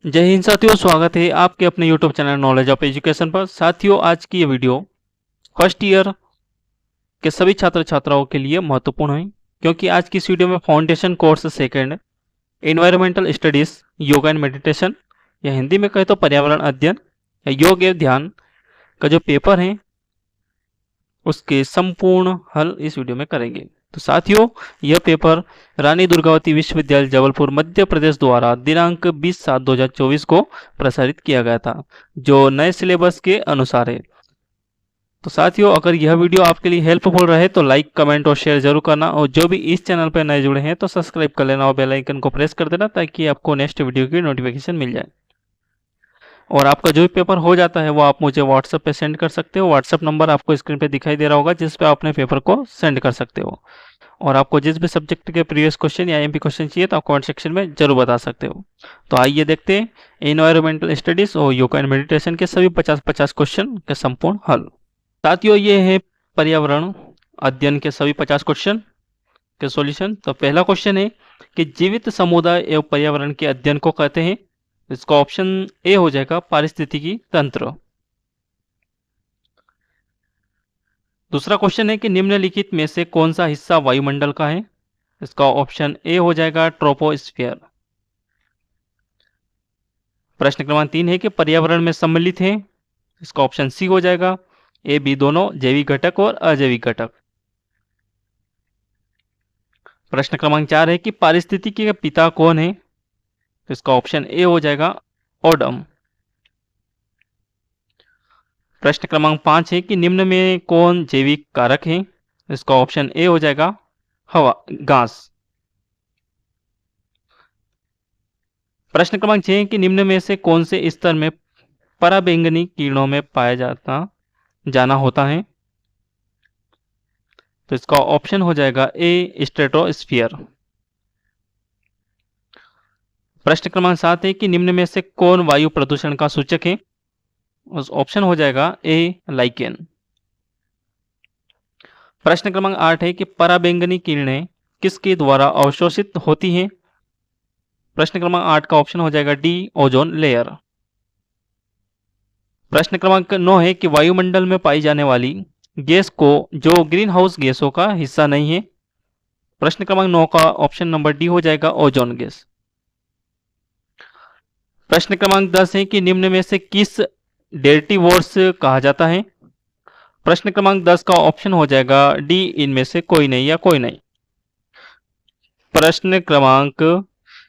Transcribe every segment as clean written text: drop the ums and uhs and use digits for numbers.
जय हिंद साथियों, स्वागत है आपके अपने YouTube channel knowledge of education पर। साथियों, आज की ये वीडियो फर्स्ट ईयर के सभी छात्र छात्राओं के लिए महत्वपूर्ण है, क्योंकि आज की इस वीडियो में foundation course second environmental studies yoga and meditation, या हिंदी में कहे तो पर्यावरण अध्ययन या योग एवं ध्यान का जो पेपर है उसके संपूर्ण हल इस वीडियो में करेंगे। तो साथियों, यह पेपर रानी दुर्गावती विश्वविद्यालय जबलपुर मध्य प्रदेश द्वारा दिनांक 20/7/2024 को प्रसारित किया गया था, जो नए सिलेबस के अनुसार है। तो साथियों, अगर यह वीडियो आपके लिए हेल्पफुल रहे तो लाइक, कमेंट और शेयर जरूर करना, और जो भी इस चैनल पर नए जुड़े हैं तो सब्सक्राइब कर लेना और बेल आइकन को प्रेस कर देना, ताकि आपको नेक्स्ट वीडियो की नोटिफिकेशन मिल जाए। और आपका जो भी पेपर हो जाता है वो आप मुझे व्हाट्सएप पे सेंड कर सकते हो। व्हाट्सएप नंबर आपको स्क्रीन पे दिखाई दे रहा होगा, जिस पे आप अपने पेपर को सेंड कर सकते हो। और आपको जिस भी सब्जेक्ट के प्रीवियस क्वेश्चन या एमपी क्वेश्चन चाहिए तो आप कमेंट सेक्शन में जरूर बता सकते हो। तो आइए देखते हैं एनवायरमेंटल स्टडीज और योगा एंड मेडिटेशन के सभी 50-50 क्वेश्चन के संपूर्ण हल। साथियों, ये है पर्यावरण अध्ययन के सभी 50 क्वेश्चन के सॉल्यूशन। तो पहला क्वेश्चन है कि जीवित समुदाय एवं पर्यावरण के अध्ययन को कहते हैं। इसका ऑप्शन ए हो जाएगा पारिस्थितिकी तंत्र। दूसरा क्वेश्चन है कि निम्नलिखित में से कौन सा हिस्सा वायुमंडल का है। इसका ऑप्शन ए हो जाएगा ट्रोपोस्फियर। प्रश्न क्रमांक 3 है कि पर्यावरण में सम्मिलित है। इसका ऑप्शन सी हो जाएगा ए बी दोनों, जैविक घटक और अजैविक घटक। प्रश्न क्रमांक 4 है कि पारिस्थितिकी के पिता कौन है। इसका ऑप्शन ए हो जाएगा ओडम। प्रश्न क्रमांक 5 है कि निम्न में कौन जैविक कारक है। इसका ऑप्शन ए हो जाएगा हवा, घास। प्रश्न क्रमांक 6 है कि निम्न में से कौन से स्तर में पराबैंगनी किरणों में पाया जाना होता है। तो इसका ऑप्शन हो जाएगा ए स्ट्रेटोस्फियर। प्रश्न क्रमांक 7 है कि निम्न में से कौन वायु प्रदूषण का सूचक है। उस ऑप्शन हो जाएगा ए लाइकेन। प्रश्न क्रमांक 8 है कि पराबैंगनी किरणें किसके द्वारा अवशोषित होती हैं। प्रश्न क्रमांक 8 का ऑप्शन हो जाएगा डी ओजोन लेयर। प्रश्न क्रमांक 9 है कि वायुमंडल में पाई जाने वाली गैस को जो ग्रीन हाउस गैसों का हिस्सा नहीं है। प्रश्न क्रमांक 9 का ऑप्शन नंबर डी हो जाएगा ओजोन गैस। प्रश्न क्रमांक 10 है कि निम्न में से किस डेरिटिवोर्स कहा जाता है। प्रश्न क्रमांक 10 का ऑप्शन हो जाएगा डी इनमें से कोई नहीं या कोई नहीं। प्रश्न क्रमांक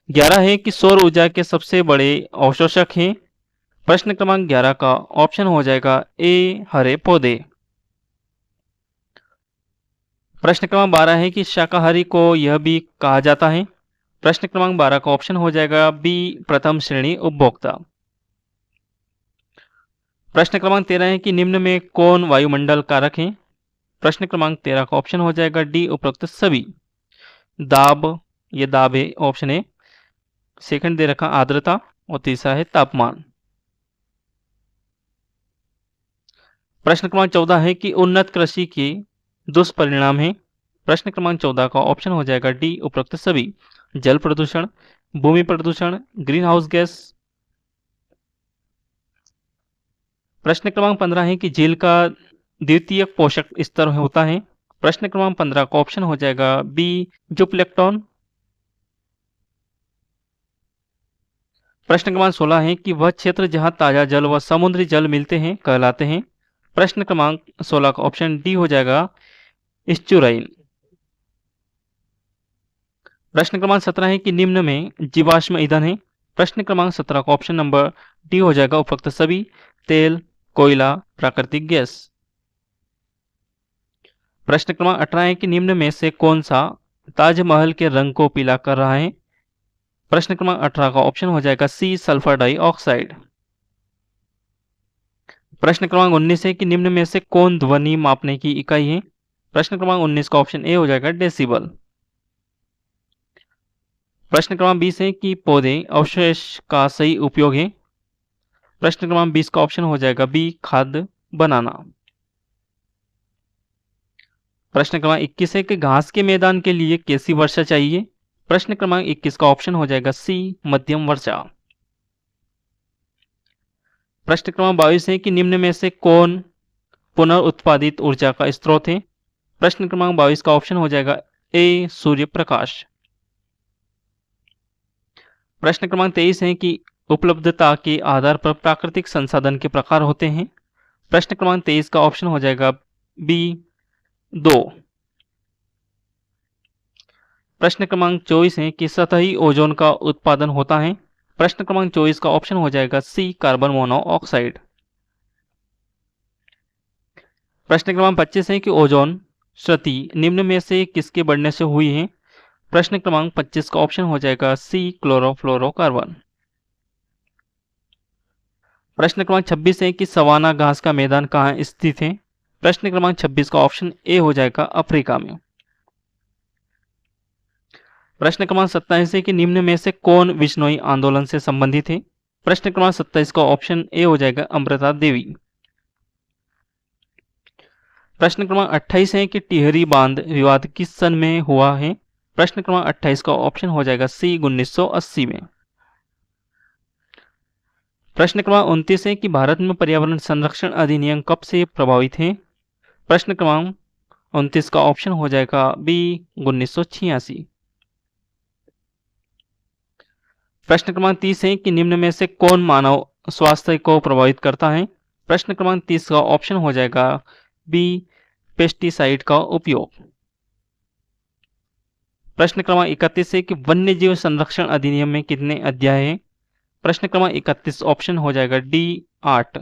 11 है कि सौर ऊर्जा के सबसे बड़े अवशोषक हैं। प्रश्न क्रमांक 11 का ऑप्शन हो जाएगा ए हरे पौधे। प्रश्न क्रमांक 12 है कि शाकाहारी को यह भी कहा जाता है। प्रश्न क्रमांक 12 का ऑप्शन हो जाएगा बी प्रथम श्रेणी उपभोक्ता। प्रश्न क्रमांक 13 है कि निम्न में कौन वायुमंडल कारक है। प्रश्न क्रमांक 13 का ऑप्शन हो जाएगा डी उपरोक्त सभी। दाब, ये दाब है ऑप्शन ए। सेकंड दे रखा आर्द्रता, और तीसरा है तापमान। प्रश्न क्रमांक 14 है कि उन्नत कृषि के दुष्परिणाम है। प्रश्न क्रमांक 14 का ऑप्शन हो जाएगा डी उपरोक्त सभी। जल प्रदूषण, भूमि प्रदूषण, ग्रीन हाउस गैस। प्रश्न क्रमांक 15 है कि झील का द्वितीय पोषक स्तर होता है। प्रश्न क्रमांक 15 का ऑप्शन हो जाएगा बी जूप्लेक्टोन। प्रश्न क्रमांक 16 है कि वह क्षेत्र जहां ताजा जल व समुद्री जल मिलते हैं कहलाते हैं। प्रश्न क्रमांक 16 का ऑप्शन डी हो जाएगा एस्चुराइन। प्रश्न क्रमांक 17 है कि निम्न में जीवाश्म ईंधन है। प्रश्न क्रमांक 17 का ऑप्शन नंबर डी हो जाएगा उपरोक्त सभी। तेल, कोयला, प्राकृतिक गैस। प्रश्न क्रमांक 18 है कि निम्न में से कौन सा ताजमहल के रंग को पीला कर रहा है। प्रश्न क्रमांक 18 का ऑप्शन हो जाएगा सी सल्फर डाइऑक्साइड। प्रश्न क्रमांक 19 है कि निम्न में से कौन ध्वनि मापने की इकाई है। प्रश्न क्रमांक 19 का ऑप्शन ए हो जाएगा डेसिबल। प्रश्न क्रमांक 20 है कि पौधे अवशेष का सही उपयोग है। प्रश्न क्रमांक 20 का ऑप्शन हो जाएगा बी खाद बनाना। प्रश्न क्रमांक 21 है कि घास के मैदान के लिए कैसी वर्षा चाहिए। प्रश्न क्रमांक 21 का ऑप्शन हो जाएगा सी मध्यम वर्षा। प्रश्न क्रमांक 22 है कि निम्न में से कौन पुनर्उत्पादित ऊर्जा का स्रोत है। प्रश्न क्रमांक 22 का ऑप्शन हो जाएगा ए सूर्य प्रकाश। प्रश्न क्रमांक 23 है कि उपलब्धता के आधार पर प्राकृतिक संसाधन के प्रकार होते हैं। प्रश्न क्रमांक 23 का ऑप्शन हो जाएगा बी 2। प्रश्न क्रमांक 24 है कि सतही ओजोन का उत्पादन होता है। प्रश्न क्रमांक 24 का ऑप्शन हो जाएगा सी कार्बन मोनोऑक्साइड। प्रश्न क्रमांक 25 है कि ओजोन क्षति निम्न में से किसके बढ़ने से हुई है। प्रश्न क्रमांक 25 का ऑप्शन हो जाएगा सी क्लोरोफ्लोरोकार्बन। प्रश्न क्रमांक 26 है कि सवाना घास का मैदान कहाँ स्थित है। प्रश्न क्रमांक 26 का ऑप्शन ए हो जाएगा अफ्रीका में। प्रश्न क्रमांक 27 है कि निम्न में से कौन विश्नोई आंदोलन से संबंधित है। प्रश्न क्रमांक 27 का ऑप्शन ए हो जाएगा अमृता देवी। प्रश्न क्रमांक 28 है कि टिहरी बांध विवाद किस सन में हुआ है। प्रश्न क्रमांक 28 का ऑप्शन हो जाएगा सी 1980 में। प्रश्न क्रमांक 29 है कि भारत में पर्यावरण संरक्षण अधिनियम कब से प्रभावित है। प्रश्न क्रमांक 29 का ऑप्शन हो जाएगा बी 1986। प्रश्न क्रमांक 30 है कि निम्न में से कौन मानव स्वास्थ्य को प्रभावित करता है। प्रश्न क्रमांक 30 का ऑप्शन हो जाएगा बी पेस्टिसाइड का उपयोग। प्रश्न क्रमांक 31 है कि वन्य जीव संरक्षण अधिनियम में कितने अध्याय हैं। प्रश्न क्रमांक 31 ऑप्शन हो जाएगा डी 8।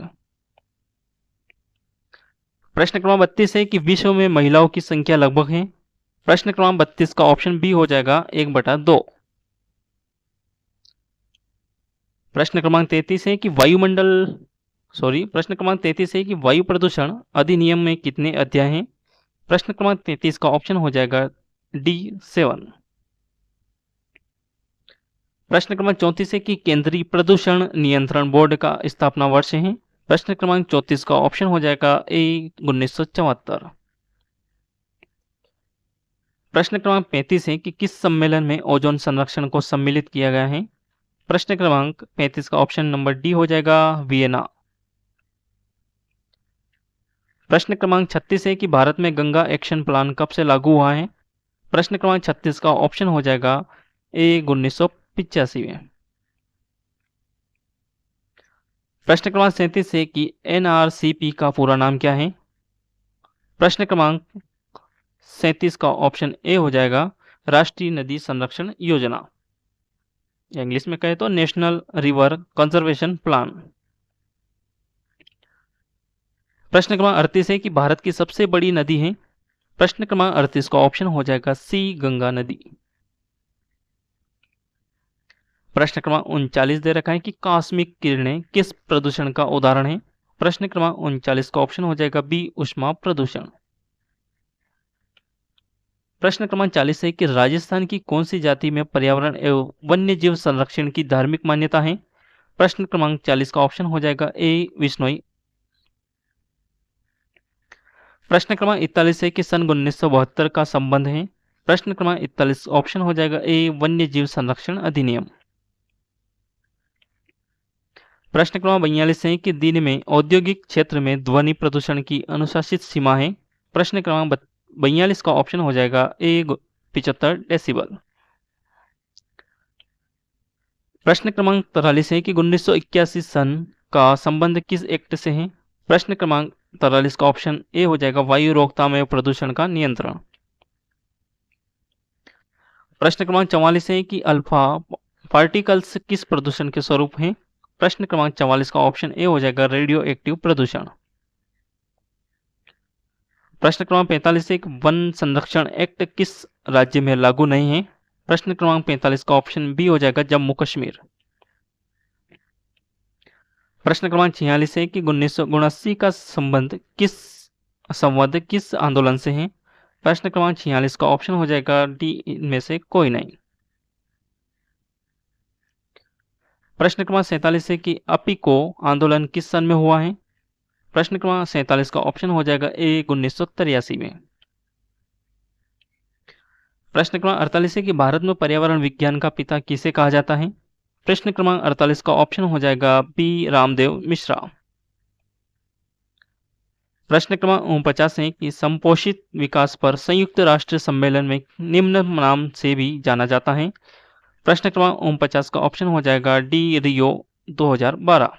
प्रश्न क्रमांक 32 है कि विश्व में महिलाओं की संख्या लगभग है। प्रश्न क्रमांक 32 का ऑप्शन बी हो जाएगा 1/2। प्रश्न क्रमांक 33 है कि प्रश्न क्रमांक 33 है कि वायु प्रदूषण अधिनियम में कितने अध्याय हैं। प्रश्न क्रमांक 33 का ऑप्शन हो जाएगा डी 7। प्रश्न क्रमांक 34 है कि केंद्रीय प्रदूषण नियंत्रण बोर्ड का स्थापना वर्ष है। प्रश्न क्रमांक 34 का ऑप्शन हो जाएगा ए 1974। प्रश्न क्रमांक 35 है कि किस सम्मेलन में ओजोन संरक्षण को सम्मिलित किया गया है। प्रश्न क्रमांक 35 का ऑप्शन नंबर डी हो जाएगा वियना। प्रश्न क्रमांक 36 है कि भारत में गंगा एक्शन प्लान कब से लागू हुआ है। प्रश्न क्रमांक 36 का ऑप्शन हो जाएगा ए 1985 में। प्रश्न क्रमांक 37 है कि एनआरसीपी का पूरा नाम क्या है। प्रश्न क्रमांक 37 का ऑप्शन ए हो जाएगा राष्ट्रीय नदी संरक्षण योजना, इंग्लिश में कहे तो नेशनल रिवर कंजर्वेशन प्लान। प्रश्न क्रमांक 38 है कि भारत की सबसे बड़ी नदी है। प्रश्न क्रमांक 38 का ऑप्शन हो जाएगा सी गंगा नदी। प्रश्न क्रमांक 39 दे रखा है कि कॉस्मिक किरणें किस प्रदूषण का उदाहरण है। प्रश्न क्रमांक 39 का ऑप्शन हो जाएगा बी ऊष्मा प्रदूषण। प्रश्न क्रमांक 40 है कि राजस्थान की कौन सी जाति में पर्यावरण एवं वन्य जीव संरक्षण की धार्मिक मान्यता है। प्रश्न क्रमांक 40 का ऑप्शन हो जाएगा ए विश्नोई। प्रश्न क्रमांक 41 है कि सन 1972 का संबंध है। प्रश्न क्रमांक 41 ऑप्शन हो जाएगा ए वन्य जीव संरक्षण अधिनियम। प्रश्न क्रमांक 42 है कि दिन में औद्योगिक क्षेत्र में ध्वनि प्रदूषण की अनुशासित सीमा है। प्रश्न क्रमांक 42 का ऑप्शन हो जाएगा ए 75 डेसिबल। प्रश्न क्रमांक 43 है कि 1981 सन का संबंध किस एक्ट से है। प्रश्न क्रमांक 43 का ऑप्शन ए हो जाएगा वायु रोकथाम एवं प्रदूषण का नियंत्रण। प्रश्न क्रमांक 44 है कि अल्फा पार्टिकल्स किस प्रदूषण के स्वरूप हैं। प्रश्न क्रमांक 44 का ऑप्शन ए हो जाएगा रेडियो एक्टिव प्रदूषण। प्रश्न क्रमांक 45 है कि वन संरक्षण एक्ट किस राज्य में लागू नहीं है। प्रश्न क्रमांक 45 का ऑप्शन बी हो जाएगा जम्मू कश्मीर। प्रश्न क्रमांक 46 है कि 1979 का संबंध किस आंदोलन से है। प्रश्न क्रमांक 46 का ऑप्शन हो जाएगा डी इनमें से कोई नहीं। प्रश्न क्रमांक 47 है कि अपिको आंदोलन किस सन में हुआ है। प्रश्न क्रमांक 47 का ऑप्शन हो जाएगा ए 1983 में। प्रश्न क्रमांक 48 है कि भारत में पर्यावरण विज्ञान का पिता किसे कहा जाता है। प्रश्न क्रमांक 48 का ऑप्शन हो जाएगा बी रामदेव मिश्रा। प्रश्न क्रमांक 49 है कि संपोषित विकास पर संयुक्त राष्ट्र सम्मेलन में निम्न नाम से भी जाना जाता है। प्रश्न क्रमांक 49 का ऑप्शन हो जाएगा डी रियो 2012।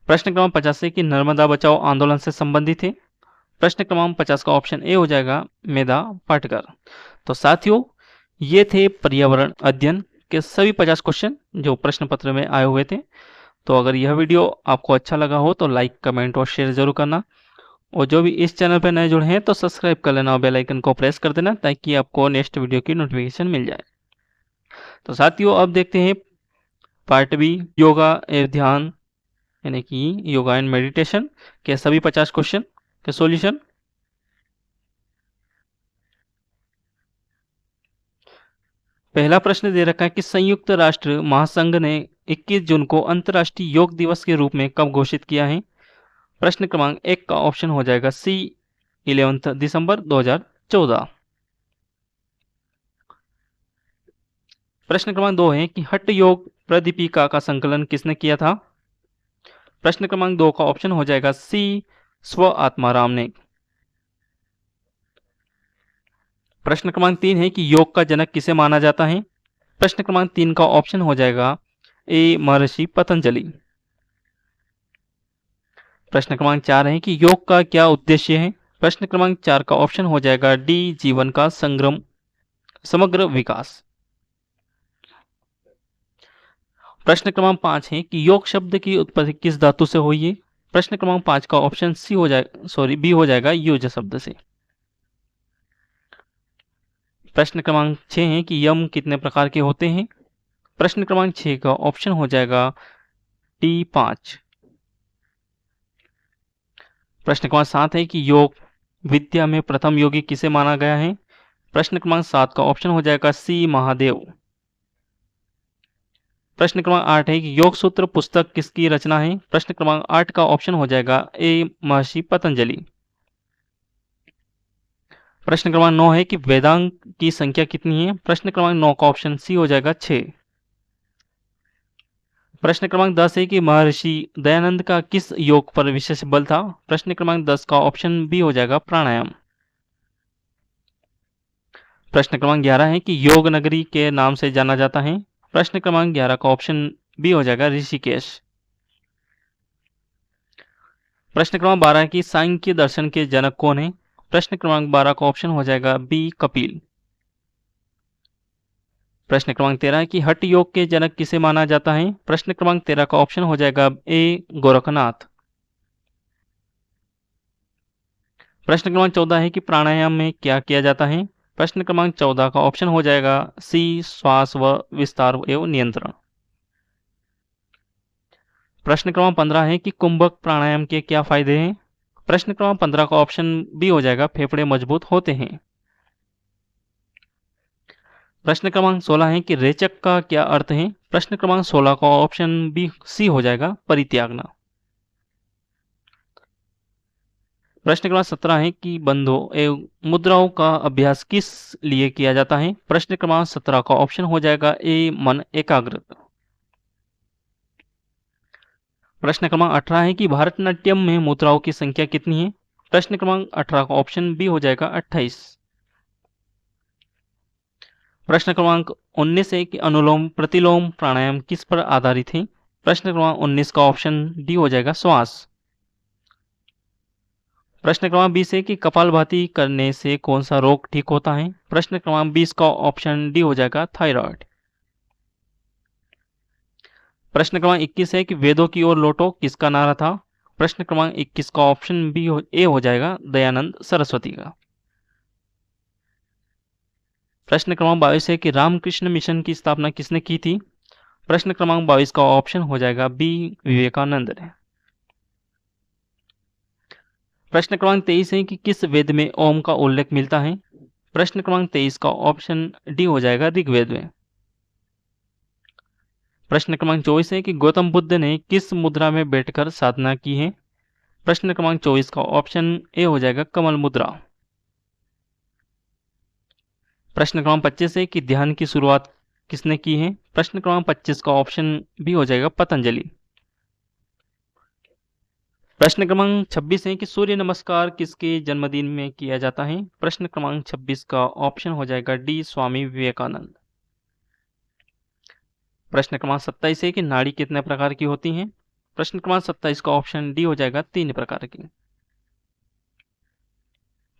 प्रश्न क्रमांक 50 है कि नर्मदा बचाओ आंदोलन से संबंधित है। प्रश्न क्रमांक 50 का ऑप्शन ए हो जाएगा मेधा पाटकर। तो साथियों, ये थे पर्यावरण अध्ययन के सभी 50 क्वेश्चन जो प्रश्न पत्र में आए हुए थे। तो अगर यह वीडियो आपको अच्छा लगा हो तो लाइक, कमेंट और शेयर जरूर करना, और जो भी इस चैनल पर नए जुड़े हैं तो सब्सक्राइब कर लेना और बेल आइकन को प्रेस कर देना ताकि आपको नेक्स्ट वीडियो की नोटिफिकेशन मिल जाए। तो साथियों, अब देखते हैं पार्ट बी, योगा एवं ध्यान यानी कि योगा एंड मेडिटेशन के सभी 50 क्वेश्चन के सॉल्यूशन। पहला प्रश्न दे रखा है कि संयुक्त राष्ट्र महासंघ ने 21 जून को अंतर्राष्ट्रीय योग दिवस के रूप में कब घोषित किया है। प्रश्न क्रमांक 1 का ऑप्शन हो जाएगा सी 11 दिसंबर 2014। प्रश्न क्रमांक 2 है कि हठ योग प्रदीपिका का संकलन किसने किया था। प्रश्न क्रमांक 2 का ऑप्शन हो जाएगा सी स्व आत्माराम ने। प्रश्न क्रमांक 3 है कि योग का जनक किसे माना जाता है। प्रश्न क्रमांक 3 का ऑप्शन हो जाएगा ए महर्षि पतंजलि। प्रश्न क्रमांक 4 है कि योग का क्या उद्देश्य है। प्रश्न क्रमांक 4 का ऑप्शन हो जाएगा डी जीवन का समग्र विकास। प्रश्न क्रमांक 5 है कि योग शब्द की उत्पत्ति किस धातु से हुई है। प्रश्न क्रमांक 5 का ऑप्शन बी हो जाएगा युज शब्द से। प्रश्न क्रमांक 6 है कि यम कितने प्रकार के होते हैं। प्रश्न क्रमांक 6 का ऑप्शन हो जाएगा टी 5। प्रश्न क्रमांक 7 है कि योग विद्या में प्रथम योगी किसे माना गया है। प्रश्न क्रमांक 7 का ऑप्शन हो जाएगा सी महादेव। प्रश्न क्रमांक 8 है कि योग सूत्र पुस्तक किसकी रचना है। प्रश्न क्रमांक 8 का ऑप्शन हो जाएगा ए महर्षि पतंजलि। प्रश्न क्रमांक 9 है कि वेदांग की संख्या कितनी है। प्रश्न क्रमांक 9 का ऑप्शन सी हो जाएगा 6। प्रश्न क्रमांक 10 है कि महर्षि दयानंद का किस योग पर विशेष बल था। प्रश्न क्रमांक 10 का ऑप्शन बी हो जाएगा प्राणायाम। प्रश्न क्रमांक 11 है कि योग नगरी के नाम से जाना जाता है। प्रश्न क्रमांक 11 का ऑप्शन बी हो जाएगा ऋषिकेश। प्रश्न क्रमांक 12 है कि सांख्य दर्शन के जनक कौन है। प्रश्न क्रमांक 12 का ऑप्शन हो जाएगा बी कपिल। प्रश्न क्रमांक 13 है कि हठ योग के जनक किसे माना जाता है। प्रश्न क्रमांक 13 का ऑप्शन हो जाएगा ए गोरखनाथ। प्रश्न क्रमांक 14 है कि प्राणायाम में क्या किया जाता है। प्रश्न क्रमांक 14 का ऑप्शन हो जाएगा सी श्वास व विस्तार एवं नियंत्रण। प्रश्न क्रमांक 15 है कि कुंभक प्राणायाम के क्या फायदे हैं। प्रश्न क्रमांक 15 का ऑप्शन बी हो जाएगा फेफड़े मजबूत होते हैं। प्रश्न क्रमांक 16 है कि रेचक का क्या अर्थ है। प्रश्न क्रमांक 16 का ऑप्शन बी सी हो जाएगा परित्यागना। प्रश्न क्रमांक 17 है कि बंधों एवं मुद्राओं का अभ्यास किस लिए किया जाता है। प्रश्न क्रमांक 17 का ऑप्शन हो जाएगा ए मन एकाग्रता। प्रश्न क्रमांक 18 है कि भारतनाट्यम में मुद्राओं की संख्या कितनी है। प्रश्न क्रमांक 18 का ऑप्शन बी हो जाएगा 28। प्रश्न क्रमांक 19 है कि अनुलोम प्रतिलोम प्राणायाम किस पर आधारित है। प्रश्न क्रमांक 19 का ऑप्शन डी हो जाएगा श्वास। प्रश्न क्रमांक 20 है कि कपालभाति करने से कौन सा रोग ठीक होता है। प्रश्न क्रमांक 20 का ऑप्शन डी हो जाएगा थायराइड। प्रश्न क्रमांक 21 है कि वेदों की ओर लौटो किसका नारा था। प्रश्न क्रमांक 21 का ऑप्शन बी ए हो जाएगा दयानंद सरस्वती का। प्रश्न क्रमांक 22 है कि रामकृष्ण मिशन की स्थापना किसने की थी। प्रश्न क्रमांक 22 का ऑप्शन हो जाएगा बी विवेकानंद ने। प्रश्न क्रमांक 23 है कि किस वेद में ओम का उल्लेख मिलता है। प्रश्न क्रमांक 23 का ऑप्शन डी हो जाएगा ऋग्वेद में। प्रश्न क्रमांक 24 है कि गौतम बुद्ध ने किस मुद्रा में बैठकर साधना की है। प्रश्न क्रमांक 24 का ऑप्शन ए हो जाएगा कमल मुद्रा। प्रश्न क्रमांक 25 है कि ध्यान की शुरुआत किसने की है। प्रश्न क्रमांक 25 का ऑप्शन बी हो जाएगा पतंजलि। प्रश्न क्रमांक 26 है कि सूर्य नमस्कार किसके जन्मदिन में किया जाता है। प्रश्न क्रमांक 26 का ऑप्शन हो जाएगा डी, स्वामी विवेकानंद। प्रश्न क्रमांक 27 है कि नाड़ी कितने प्रकार की होती हैं। प्रश्न क्रमांक 27 का ऑप्शन डी हो जाएगा 3 प्रकार की।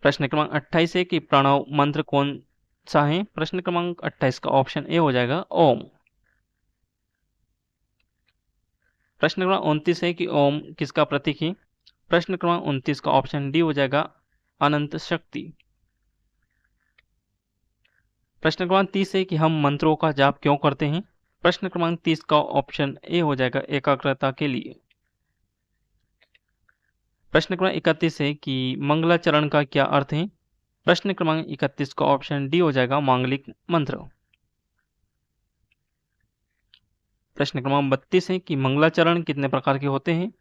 प्रश्न क्रमांक 28 है कि प्रणव मंत्र कौन सा है। प्रश्न क्रमांक 28 का ऑप्शन ए हो जाएगा ओम। प्रश्न क्रमांक 29 है कि ओम किसका प्रतीक है। प्रश्न क्रमांक 29 का ऑप्शन डी हो जाएगा अनंत शक्ति। प्रश्न क्रमांक 30 है कि हम मंत्रों का जाप क्यों करते हैं। प्रश्न क्रमांक 30 का ऑप्शन ए हो जाएगा एकाग्रता के लिए। प्रश्न क्रमांक 31 है कि मंगलाचरण का क्या अर्थ है। प्रश्न क्रमांक 31 का ऑप्शन डी हो जाएगा मांगलिक मंत्र। प्रश्न क्रमांक 32 है कि मंगलाचरण कितने प्रकार के होते हैं।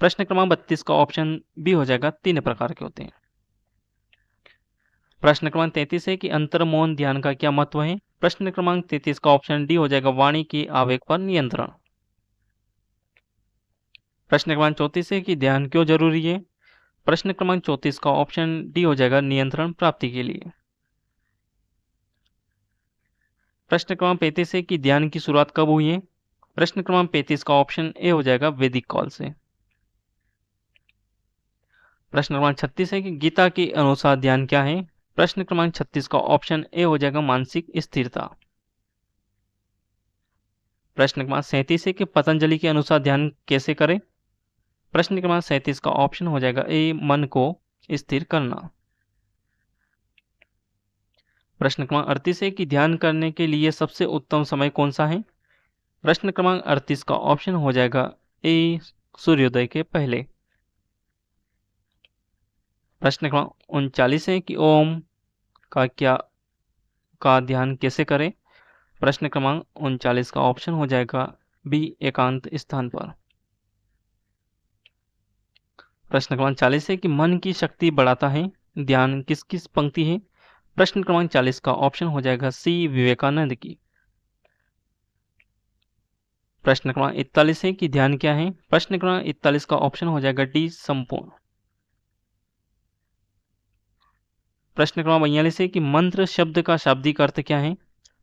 प्रश्न क्रमांक 32 का ऑप्शन बी हो जाएगा 3 प्रकार के होते हैं। प्रश्न क्रमांक 33 है कि अंतर्मौन ध्यान का क्या महत्व है। प्रश्न क्रमांक 33 का ऑप्शन डी हो जाएगा वाणी के आवेग पर नियंत्रण। प्रश्न क्रमांक 34 है कि ध्यान क्यों जरूरी है। प्रश्न क्रमांक 34 का ऑप्शन डी हो जाएगा नियंत्रण प्राप्ति के लिए। प्रश्न क्रमांक 35 है कि ध्यान की शुरुआत कब हुई है। प्रश्न क्रमांक 35 का ऑप्शन ए हो जाएगा वैदिक काल से। प्रश्न क्रमांक 36 है कि गीता के अनुसार ध्यान क्या है। प्रश्न क्रमांक 36 का ऑप्शन ए हो जाएगा मानसिक स्थिरता। प्रश्न क्रमांक 37 है कि पतंजलि के अनुसार ध्यान कैसे करें। प्रश्न क्रमांक 37 का ऑप्शन हो जाएगा ए, मन को स्थिर करना। प्रश्न क्रमांक 38 है कि ध्यान करने के लिए सबसे उत्तम समय कौन सा है। प्रश्न क्रमांक 38 का ऑप्शन हो जाएगा ए, सूर्योदय के पहले। प्रश्न क्रमांक 39 है कि ओम का ध्यान कैसे करें। प्रश्न क्रमांक 39 का ऑप्शन हो जाएगा बी, एकांत स्थान पर। प्रश्न क्रमांक 40 है कि मन की शक्ति बढ़ाता है ध्यान किस किस पंक्ति है। प्रश्न क्रमांक 40 का ऑप्शन हो जाएगा सी, विवेकानंद की। प्रश्न क्रमांक 41 है कि ध्यान क्या है। प्रश्न क्रमांक 41 का ऑप्शन हो जाएगा डी, संपूर्ण। प्रश्न क्रमांक 42 है कि मंत्र शब्द का शाब्दिक अर्थ क्या है।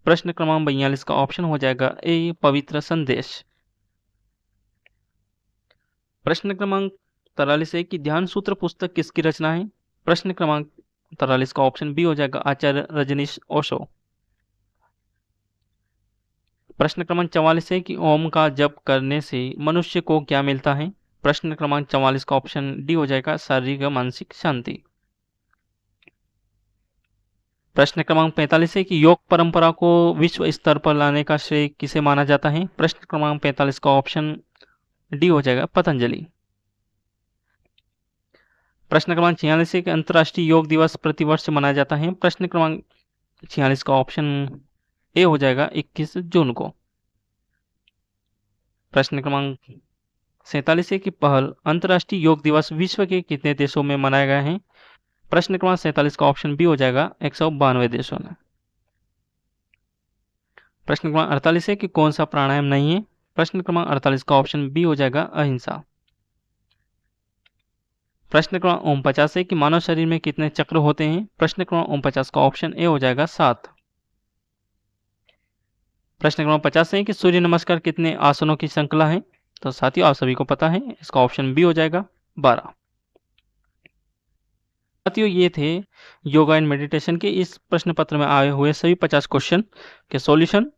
प्रश्न क्रमांक 42 का ऑप्शन हो जाएगा ए, पवित्र संदेश। प्रश्न क्रमांक 43 है कि ध्यान सूत्र पुस्तक किसकी रचना है। प्रश्न क्रमांक 43 का ऑप्शन बी हो जाएगा आचार्य रजनीश ओशो। प्रश्न क्रमांक 44 है कि ओम का जप करने से मनुष्य को क्या मिलता है। प्रश्न क्रमांक 44 का ऑप्शन डी हो जाएगा शारीरिक और मानसिक शांति। प्रश्न क्रमांक 45 है कि योग परंपरा को विश्व स्तर पर लाने का श्रेय किसे माना जाता है। प्रश्न क्रमांक 45 का ऑप्शन डी हो जाएगा पतंजलि। प्रश्न क्रमांक 46 है कि अंतर्राष्ट्रीय योग दिवस प्रतिवर्ष मनाया जाता है। प्रश्न क्रमांक 46 का ऑप्शन ए हो जाएगा 21 जून को। प्रश्न क्रमांक 47 है कि पहल अंतर्राष्ट्रीय योग दिवस विश्व के कितने देशों में मनाया गया है। प्रश्न क्रमांक 47 का ऑप्शन बी हो जाएगा 192 देशों में। प्रश्न क्रमांक 48 है कि कौन सा प्राणायाम नहीं है। प्रश्न क्रमांक 48 का ऑप्शन बी हो जाएगा अहिंसा। प्रश्न क्रमांक 49 है कि मानव शरीर में कितने चक्र होते हैं। प्रश्न क्रमांक 49 का ऑप्शन ए हो जाएगा 7। प्रश्न क्रमांक 50 है कि सूर्य नमस्कार कितने आसनों की श्रृंखला है। तो साथियों आप सभी को पता है, इसका ऑप्शन बी हो जाएगा 12। साथियों ये थे योगा एंड मेडिटेशन के इस प्रश्न पत्र में आए हुए सभी 50 क्वेश्चन के सॉल्यूशन।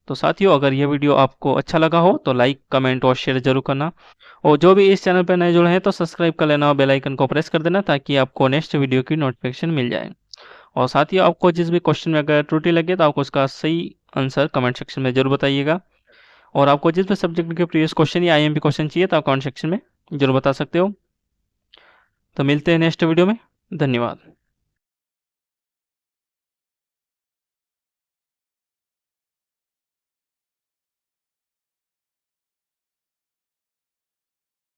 तो साथियों अगर यह वीडियो आपको अच्छा लगा हो तो लाइक, कमेंट और शेयर जरूर करना, और जो भी इस चैनल पर नए जुड़े हैं तो सब्सक्राइब कर लेना और बेल आइकन को प्रेस कर देना ताकि आपको नेक्स्ट वीडियो की नोटिफिकेशन मिल जाए। और साथियों आपको जिस भी क्वेश्चन में अगर त्रुटि लगे तो आपको उसका सही आंसर कमेंट सेक्शन में जरूर बताइएगा। और आपको जिस भी सब्जेक्ट के प्रीवियस क्वेश्चन या IMP क्वेश्चन चाहिए तो आप कमेंट सेक्शन में जरूर बता सकते हो। तो मिलते हैं नेक्स्ट वीडियो में। धन्यवाद।